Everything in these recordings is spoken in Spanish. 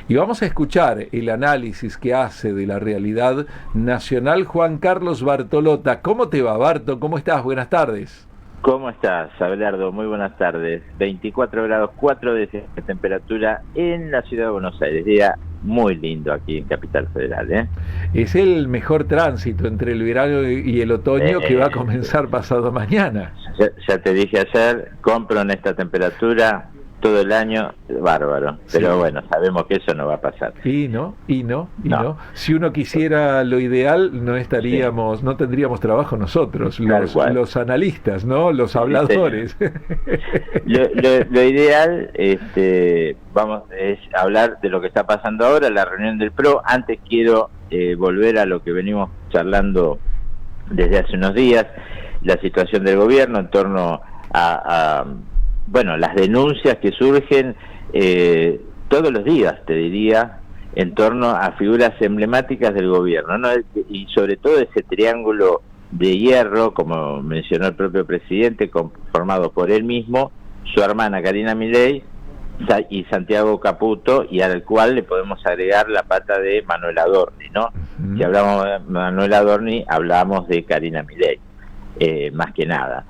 Y vamos a escuchar el análisis que hace de la realidad nacional Juan Carlos Bartolota. ¿Cómo te va, Barto? ¿Cómo estás? Buenas tardes. ¿Cómo estás, Abelardo? Muy buenas tardes. 24 grados 4 de temperatura en la ciudad de Buenos Aires. Día muy lindo aquí en Capital Federal, ¿eh? Es el mejor tránsito entre el verano y el otoño que va a comenzar pasado mañana. Ya te dije ayer, compro en esta temperatura todo el año, bárbaro. Pero sí, bueno, sabemos que eso no va a pasar. Y no. Si uno quisiera lo ideal, no estaríamos, no tendríamos trabajo nosotros, los analistas, ¿no? Los habladores. Lo ideal, es hablar de lo que está pasando ahora, la reunión del PRO. Antes quiero volver a lo que venimos charlando desde hace unos días, la situación del gobierno en torno a las denuncias que surgen todos los días, te diría, en torno a figuras emblemáticas del gobierno, ¿no? Y sobre todo ese triángulo de hierro, como mencionó el propio presidente, formado por él mismo, su hermana Karina Milei y Santiago Caputo, y al cual le podemos agregar la pata de Manuel Adorni, ¿no? Si hablamos de Manuel Adorni, hablamos de Karina Milei, más que nada.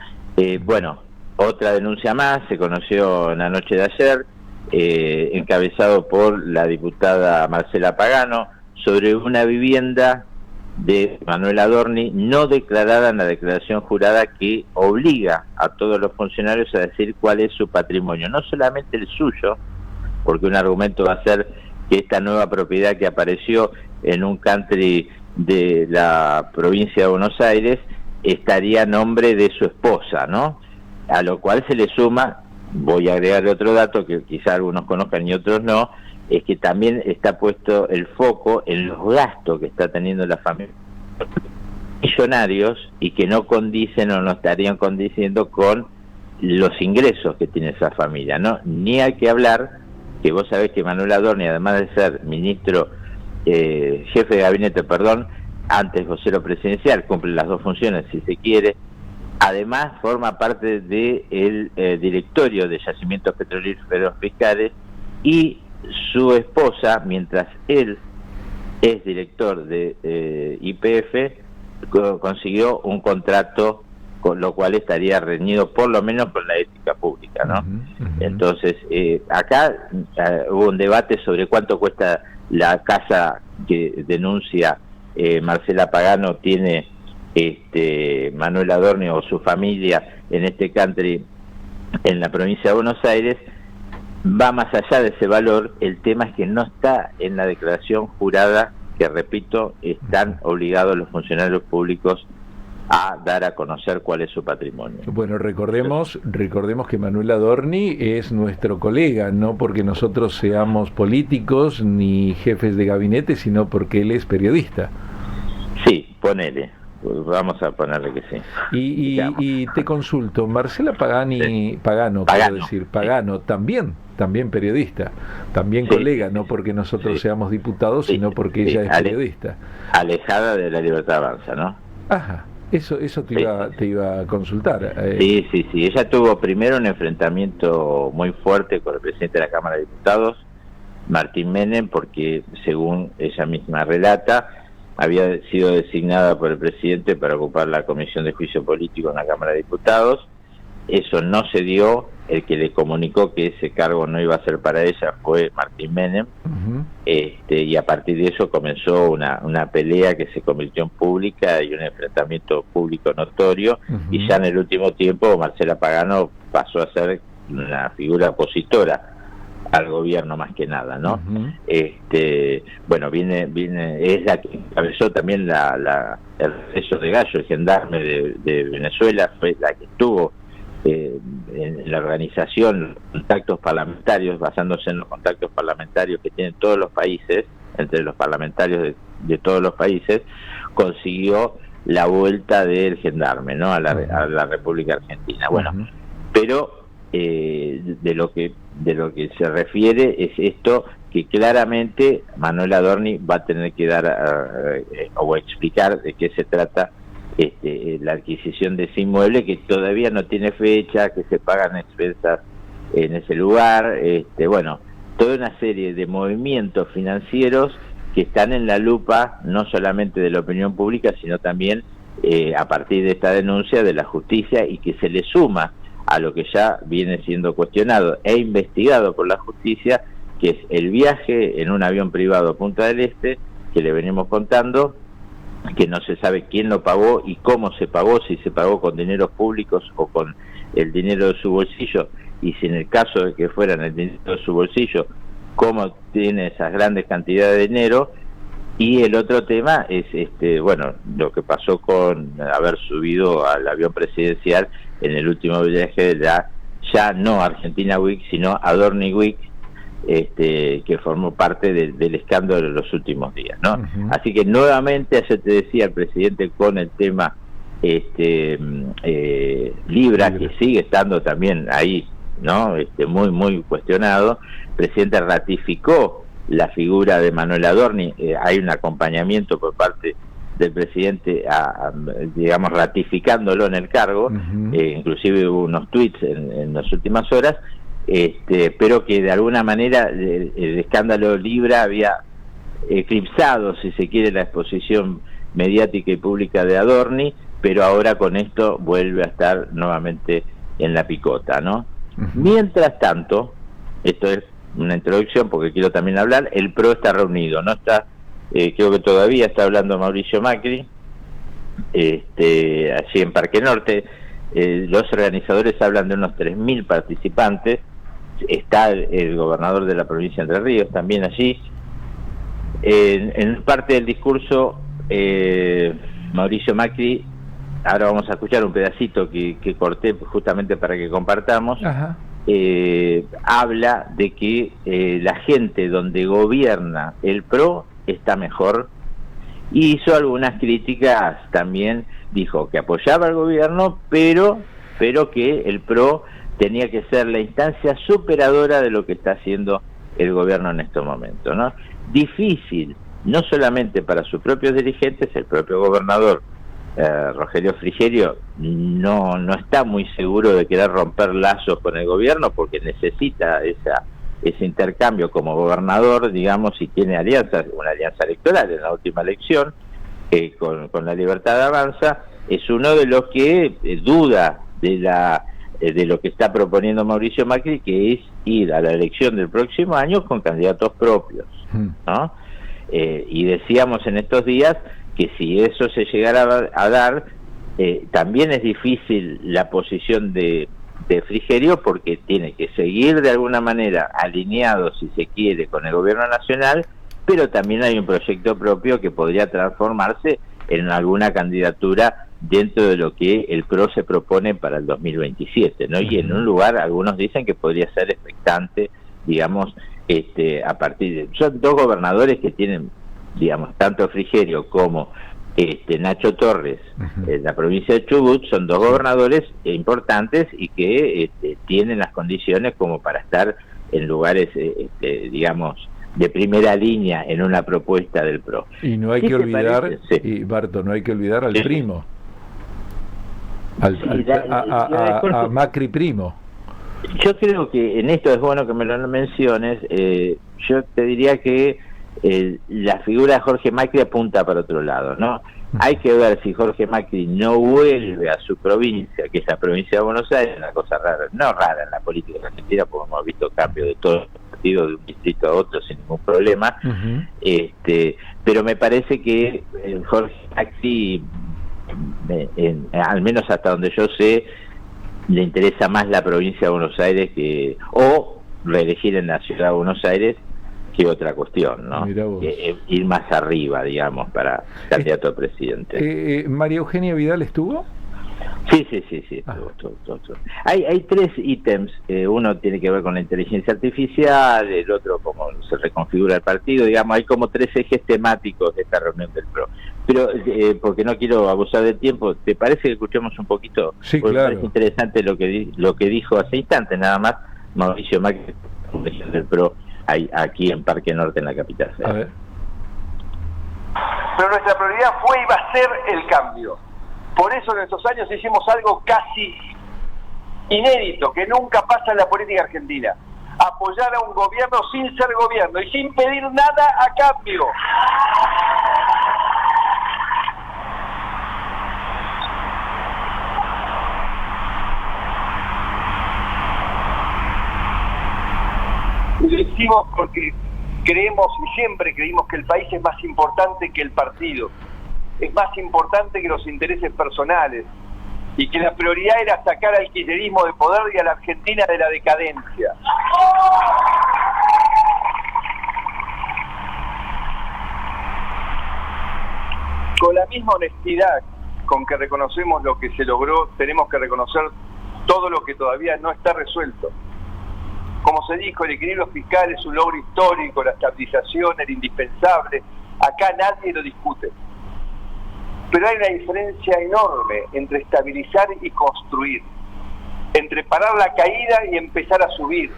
Otra denuncia más se conoció en la noche de ayer, encabezado por la diputada Marcela Pagano, sobre una vivienda de Manuel Adorni no declarada en la declaración jurada que obliga a todos los funcionarios a decir cuál es su patrimonio, no solamente el suyo, porque un argumento va a ser que esta nueva propiedad que apareció en un country de la provincia de Buenos Aires estaría a nombre de su esposa, ¿no? A lo cual se le suma, voy a agregarle otro dato que quizá algunos conozcan y otros no, es que también está puesto el foco en los gastos que está teniendo la familia millonarios y que no condicen o no estarían condiciendo con los ingresos que tiene esa familia, ¿no? Ni hay que hablar que vos sabés que Manuel Adorni, además de ser ministro, jefe de gabinete, antes vocero presidencial, cumple las dos funciones si se quiere. Además, forma parte del directorio de Yacimientos Petrolíferos Fiscales, y su esposa, mientras él es director de YPF, consiguió un contrato, con lo cual estaría reñido por lo menos con la ética pública, ¿no? Entonces, acá hubo un debate sobre cuánto cuesta la casa que denuncia Marcela Pagano tiene Manuel Adorni o su familia en este country en la provincia de Buenos Aires. Va más allá de ese valor. El tema es que no está en la declaración jurada que, repito, están obligados los funcionarios públicos a dar a conocer cuál es su patrimonio. Bueno, recordemos que Manuel Adorni es nuestro colega, no porque nosotros seamos políticos ni jefes de gabinete, sino porque él es periodista. Sí, ponele. Vamos a ponerle que sí. Y te consulto, Marcela Pagano, también periodista, también colega, no porque nosotros seamos diputados, sino porque ella es periodista. Alejada de la Libertad Avanza, ¿no? Ajá, eso te iba a consultar. Sí, ella tuvo primero un enfrentamiento muy fuerte con el presidente de la Cámara de Diputados, Martín Menem, porque según ella misma relata, había sido designada por el presidente para ocupar la Comisión de Juicio Político en la Cámara de Diputados. Eso no se dio. El que le comunicó que ese cargo no iba a ser para ella fue Martín Menem. Y a partir de eso comenzó una pelea que se convirtió en pública y un enfrentamiento público notorio. Y ya en el último tiempo Marcela Pagano pasó a ser una figura opositora al gobierno más que nada, ¿no? Viene, es la que encabezó también el regreso de Gallo, el gendarme de Venezuela, fue la que estuvo en la organización, contactos parlamentarios, basándose en los contactos parlamentarios que tienen todos los países, entre los parlamentarios de todos los países, consiguió la vuelta del gendarme, ¿no? A la República Argentina. Bueno, pero de lo que se refiere es esto, que claramente Manuel Adorni va a tener que dar o explicar de qué se trata la adquisición de ese inmueble, que todavía no tiene fecha, que se pagan expensas en ese lugar. toda una serie de movimientos financieros que están en la lupa no solamente de la opinión pública, sino también a partir de esta denuncia de la justicia, y que se le suma a lo que ya viene siendo cuestionado e investigado por la justicia, que es el viaje en un avión privado a Punta del Este, que le venimos contando, que no se sabe quién lo pagó y cómo se pagó, si se pagó con dineros públicos o con el dinero de su bolsillo, y si en el caso de que fueran el dinero de su bolsillo, cómo tiene esas grandes cantidades de dinero. Y el otro tema es bueno, lo que pasó con haber subido al avión presidencial en el último viaje de la ya no Argentina Week, sino Adorni Week, que formó parte del escándalo de los últimos días, ¿no? Uh-huh. Así que nuevamente, ayer te decía el presidente con el tema Libra, que sigue estando también ahí, ¿no? Muy, muy cuestionado. El presidente ratificó la figura de Manuel Adorni. Hay un acompañamiento por parte del presidente, digamos, ratificándolo en el cargo. Uh-huh. Inclusive hubo unos tweets en las últimas horas, pero que de alguna manera el escándalo Libra había eclipsado, si se quiere, la exposición mediática y pública de Adorni, pero ahora con esto vuelve a estar nuevamente en la picota, ¿no? Uh-huh. Mientras tanto, esto es una introducción porque quiero también hablar, el PRO está reunido, no está, creo que todavía está hablando Mauricio Macri, allí en Parque Norte. Los organizadores hablan de unos 3.000 participantes, está el gobernador de la provincia de Entre Ríos también allí. En parte del discurso, Mauricio Macri, ahora vamos a escuchar un pedacito que corté justamente para que compartamos. Ajá. Habla de que la gente donde gobierna el PRO está mejor, y hizo algunas críticas también. Dijo que apoyaba al gobierno, pero que el PRO tenía que ser la instancia superadora de lo que está haciendo el gobierno en estos momentos, ¿no? Difícil, no solamente para sus propios dirigentes. El propio gobernador Rogelio Frigerio no está muy seguro de querer romper lazos con el gobierno, porque necesita ese intercambio como gobernador, digamos, y tiene alianzas, una alianza electoral en la última elección con la Libertad Avanza. Es uno de los que duda de lo que está proponiendo Mauricio Macri, que es ir a la elección del próximo año con candidatos propios, ¿no? Y decíamos en estos días que si eso se llegara a dar, también es difícil la posición de Frigerio, porque tiene que seguir de alguna manera alineado, si se quiere, con el gobierno nacional, pero también hay un proyecto propio que podría transformarse en alguna candidatura dentro de lo que el PRO se propone para el 2027, ¿no? Y en un lugar, algunos dicen que podría ser expectante, digamos, a partir de... Son dos gobernadores que tienen, digamos, tanto Frigerio como Nacho Torres, en la provincia de Chubut, son dos gobernadores importantes y que tienen las condiciones como para estar en lugares, digamos, de primera línea en una propuesta del PRO. Y no hay que olvidar, y Barto, no hay que olvidar al primo, a Macri primo. Yo creo que en esto es bueno que me lo menciones. Yo te diría que la figura de Jorge Macri apunta para otro lado, ¿no? Hay que ver si Jorge Macri no vuelve a su provincia, que es la provincia de Buenos Aires, una cosa rara, no rara en la política argentina, porque hemos visto cambios de todos los partidos, de un distrito a otro sin ningún problema. Pero me parece que Jorge Macri, al menos hasta donde yo sé, le interesa más la provincia de Buenos Aires o reelegir en la ciudad de Buenos Aires, que otra cuestión, ¿no? Ir más arriba, digamos, para candidato a presidente. ¿María Eugenia Vidal estuvo? Sí, estuvo. Hay tres ítems. Uno tiene que ver con la inteligencia artificial, el otro cómo se reconfigura el partido, digamos, hay como tres ejes temáticos de esta reunión del PRO. Pero, porque no quiero abusar del tiempo, ¿te parece que escuchemos un poquito? Sí, porque claro. Me parece interesante lo que dijo hace instantes, nada más, Mauricio Macri, del PRO, aquí en Parque Norte, en la capital. A ver. Pero nuestra prioridad fue y va a ser el cambio. Por eso en estos años hicimos algo casi inédito, que nunca pasa en la política argentina. apoyar a un gobierno sin ser gobierno y sin pedir nada a cambio. Lo decimos porque creemos y siempre creímos que el país es más importante que el partido, es más importante que los intereses personales, y que la prioridad era sacar al kirchnerismo de poder y a la Argentina de la decadencia. Con la misma honestidad con que reconocemos lo que se logró, tenemos que reconocer todo lo que todavía no está resuelto. Como se dijo, el equilibrio fiscal es un logro histórico, la estabilización era indispensable, acá nadie lo discute. Pero hay una diferencia enorme entre estabilizar y construir, entre parar la caída y empezar a subir,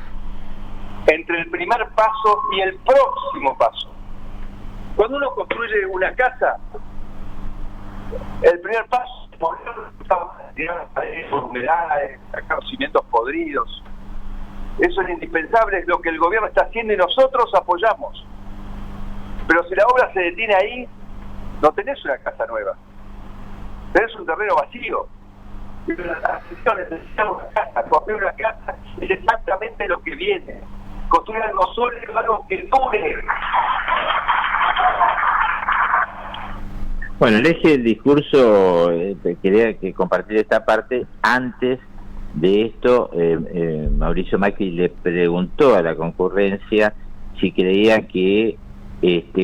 entre el primer paso y el próximo paso. Cuando uno construye una casa, el primer paso es poner las paredes por humedades, sacar los cimientos podridos. Eso es indispensable, es lo que el gobierno está haciendo y nosotros apoyamos. Pero si la obra se detiene ahí, no tenés una casa nueva, tenés un terreno vacío. Necesitamos una casa. Construir una casa es exactamente lo que viene. Construir algo sólido, algo que dure. Bueno, el eje del discurso, quería que compartir esta parte. Antes de esto, Mauricio Macri le preguntó a la concurrencia si creía que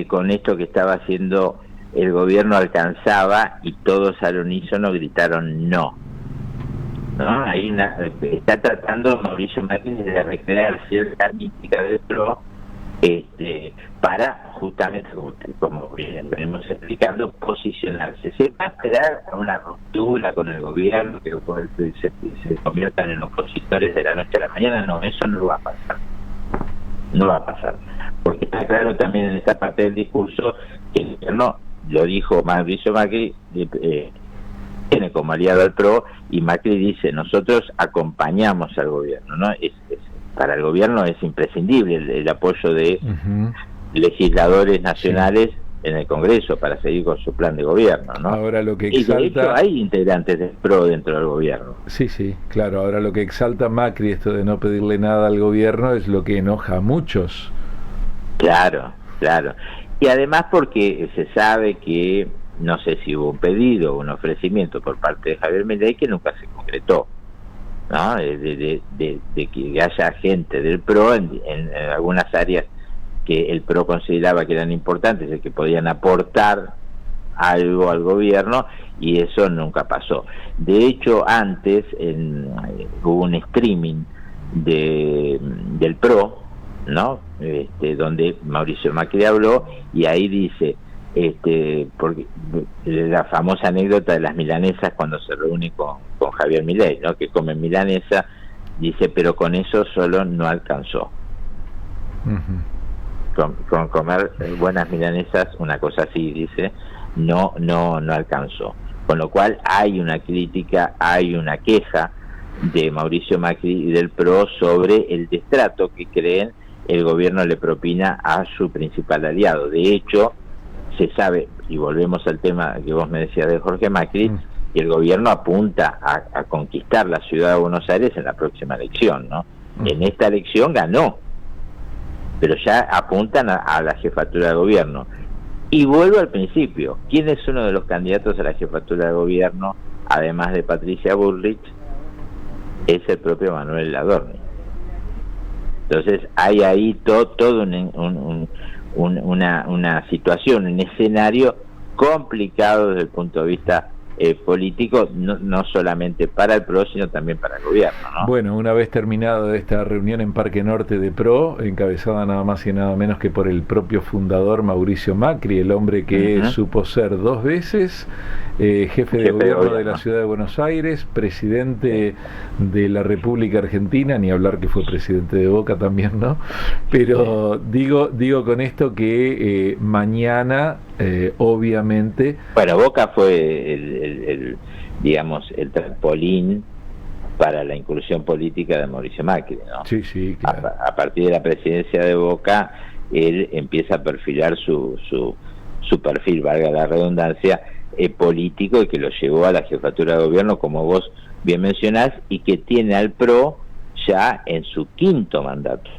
con esto que estaba haciendo el gobierno alcanzaba, y todos al unísono gritaron no. ¿No? Está tratando Mauricio Macri de recrear cierta mística del PRO, para justamente, como venimos explicando, posicionarse. Se va a esperar a una ruptura con el gobierno, que se conviertan en opositores de la noche a la mañana. No, eso no va a pasar. No va a pasar. Porque está claro también en esta parte del discurso que el gobierno, lo dijo Mauricio Macri, tiene como aliado al PRO, y Macri dice: nosotros acompañamos al gobierno, ¿no? Para el gobierno es imprescindible el apoyo de legisladores nacionales en el Congreso para seguir con su plan de gobierno, ¿no? Ahora lo que exalta... Y de hecho hay integrantes del PRO dentro del gobierno. Sí, sí, claro. Ahora lo que exalta Macri, esto de no pedirle nada al gobierno, es lo que enoja a muchos. Claro, claro. Y además porque se sabe que, no sé si hubo un pedido o un ofrecimiento por parte de Javier Milei que nunca se concretó, ¿no? De que haya gente del PRO en algunas áreas que el PRO consideraba que eran importantes y que podían aportar algo al gobierno, y eso nunca pasó. De hecho, antes hubo un streaming del PRO, ¿no? Donde Mauricio Macri habló, y ahí dice, porque la famosa anécdota de las milanesas cuando se reúne con Javier Milei, ¿no? Que comen milanesa, dice, pero con eso solo no alcanzó. Con comer buenas milanesas, una cosa así, dice, no alcanzó. Con lo cual hay una crítica, hay una queja de Mauricio Macri y del PRO sobre el destrato que creen el gobierno le propina a su principal aliado. De hecho, se sabe, y volvemos al tema que vos me decías de Jorge Macri, que el gobierno apunta a conquistar la ciudad de Buenos Aires en la próxima elección, ¿no? En esta elección ganó, pero ya apuntan a la jefatura de gobierno. Y vuelvo al principio, ¿quién es uno de los candidatos a la jefatura de gobierno, además de Patricia Bullrich? Es el propio Manuel Adorni. Entonces hay ahí todo una situación, un escenario complicado desde el punto de vista político, no solamente para el PRO, sino también para el gobierno, ¿no? Bueno, una vez terminado esta reunión en Parque Norte de PRO, encabezada nada más y nada menos que por el propio fundador Mauricio Macri, el hombre que supo ser 2 veces jefe de gobierno de la ciudad de Buenos Aires, presidente de la República Argentina, ni hablar que fue presidente de Boca también, ¿no? Pero digo con esto que mañana, obviamente... Bueno, Boca fue digamos, el trampolín para la incursión política de Mauricio Macri, ¿no? Sí, sí, claro. A partir de la presidencia de Boca, él empieza a perfilar su perfil, valga la redundancia, político, y que lo llevó a la jefatura de gobierno, como vos bien mencionás, y que tiene al PRO ya en su 5º mandato.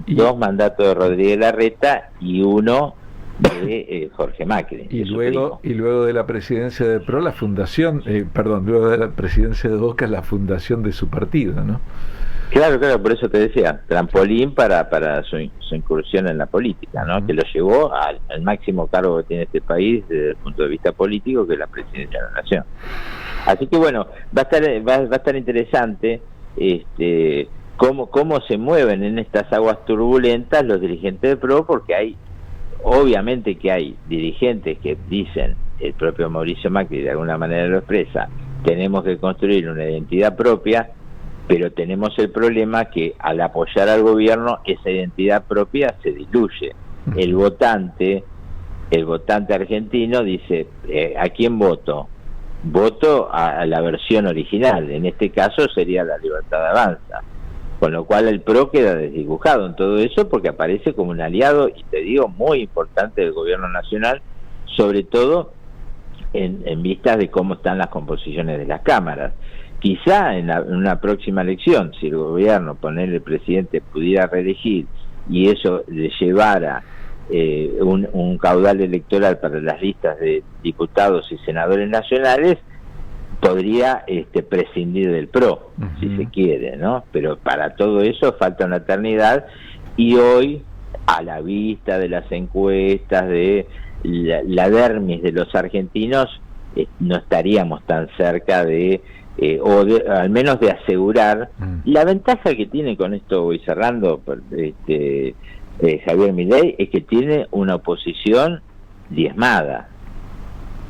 2 mandatos de Rodríguez Larreta y 1 de Jorge Macri. Y luego de la presidencia de PRO, la fundación, luego de la presidencia de Boca, la fundación de su partido, ¿no? Claro, por eso te decía, trampolín para su incursión en la política, ¿no? Que lo llevó al máximo cargo que tiene este país desde el punto de vista político, que es la presidencia de la Nación. Así que bueno, va a estar interesante cómo se mueven en estas aguas turbulentas los dirigentes del PRO, porque obviamente que hay dirigentes que dicen, el propio Mauricio Macri de alguna manera lo expresa, tenemos que construir una identidad propia, pero tenemos el problema que al apoyar al gobierno esa identidad propia se diluye. El votante argentino dice, ¿a quién voto? Voto a la versión original, en este caso sería la Libertad Avanza, con lo cual el PRO queda desdibujado en todo eso, porque aparece como un aliado, y te digo, muy importante del gobierno nacional, sobre todo en vistas de cómo están las composiciones de las cámaras. Quizá en una próxima elección, si el gobierno, ponerle el presidente, pudiera reelegir y eso le llevara un caudal electoral para las listas de diputados y senadores nacionales, podría prescindir del PRO, si se quiere, ¿no? Pero para todo eso falta una eternidad, y hoy, a la vista de las encuestas, de la dermis de los argentinos, no estaríamos tan cerca al menos de asegurar. La ventaja que tiene, con esto voy cerrando, Javier Milei, es que tiene una oposición diezmada,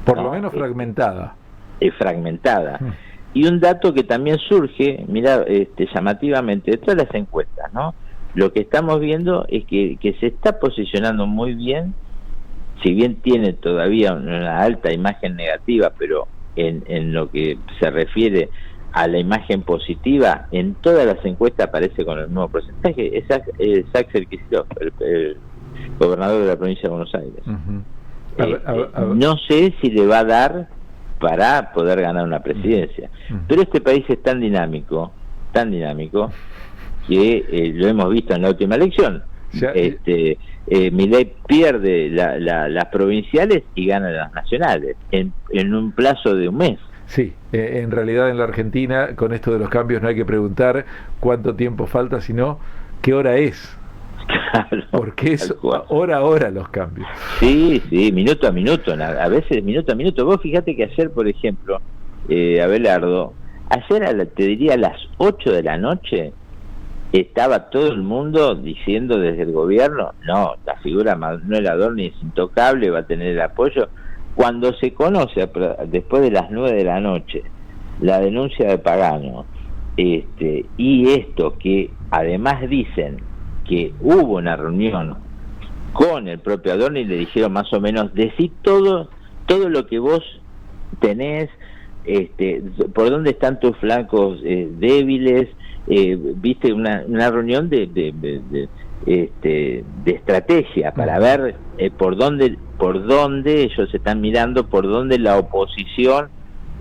por lo menos fragmentada. Fragmentada. Y un dato que también surge, mira, llamativamente, de todas las encuestas, ¿no? Lo que estamos viendo es que se está posicionando muy bien, si bien tiene todavía una alta imagen negativa, pero en lo que se refiere a la imagen positiva, en todas las encuestas aparece con el mismo porcentaje. Es Axel Kicillof, el gobernador de la provincia de Buenos Aires. No sé si le va a dar para poder ganar una presidencia, pero este país es tan dinámico, que lo hemos visto en la última elección. Milei pierde las provinciales y gana las nacionales en un plazo de un mes. Sí, en realidad en la Argentina, con esto de los cambios, no hay que preguntar cuánto tiempo falta, sino qué hora es. Claro, porque es hora a hora los cambios. Sí, minuto a minuto, a veces minuto a minuto. Vos fíjate que ayer, por ejemplo, Abelardo, ayer te diría a las 8 de la noche, estaba todo el mundo diciendo desde el gobierno, no, la figura Manuel Adorni es intocable, va a tener el apoyo. Cuando se conoce, después de las 9 de la noche, la denuncia de Pagano, y esto que además dicen que hubo una reunión con el propio Adorni y le dijeron más o menos, decí todo lo que vos tenés, por dónde están tus flancos débiles, viste, una reunión de estrategia para ver por dónde ellos están mirando, por dónde la oposición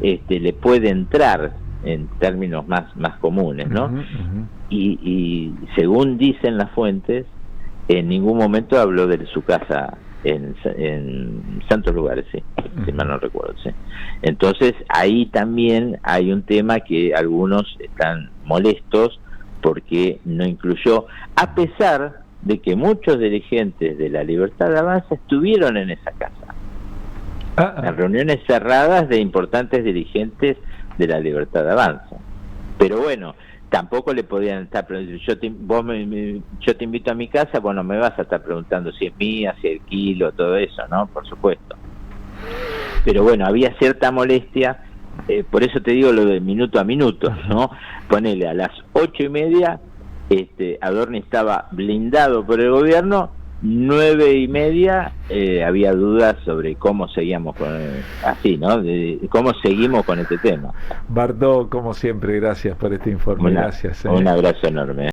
le puede entrar en términos más comunes, ¿no? Y según dicen las fuentes, en ningún momento habló de su casa en Santos Lugares, si mal no recuerdo, sí. Entonces ahí también hay un tema que algunos están molestos porque no incluyó, a pesar de que muchos dirigentes de la Libertad Avanza estuvieron en esa casa, en reuniones cerradas de importantes dirigentes de la Libertad Avanza. Pero bueno, tampoco le podían estar preguntando, yo te invito a mi casa, bueno, me vas a estar preguntando si es mía, si alquilo, todo eso, ¿no? Por supuesto. Pero bueno, había cierta molestia, por eso te digo lo de minuto a minuto, ¿no? Ponele, a las 8:30, Adorni estaba blindado por el gobierno, 9:30 había dudas sobre cómo seguíamos con así, ¿no? De cómo seguimos con este tema. Bardot, como siempre, gracias por este informe. Gracias. Un abrazo enorme.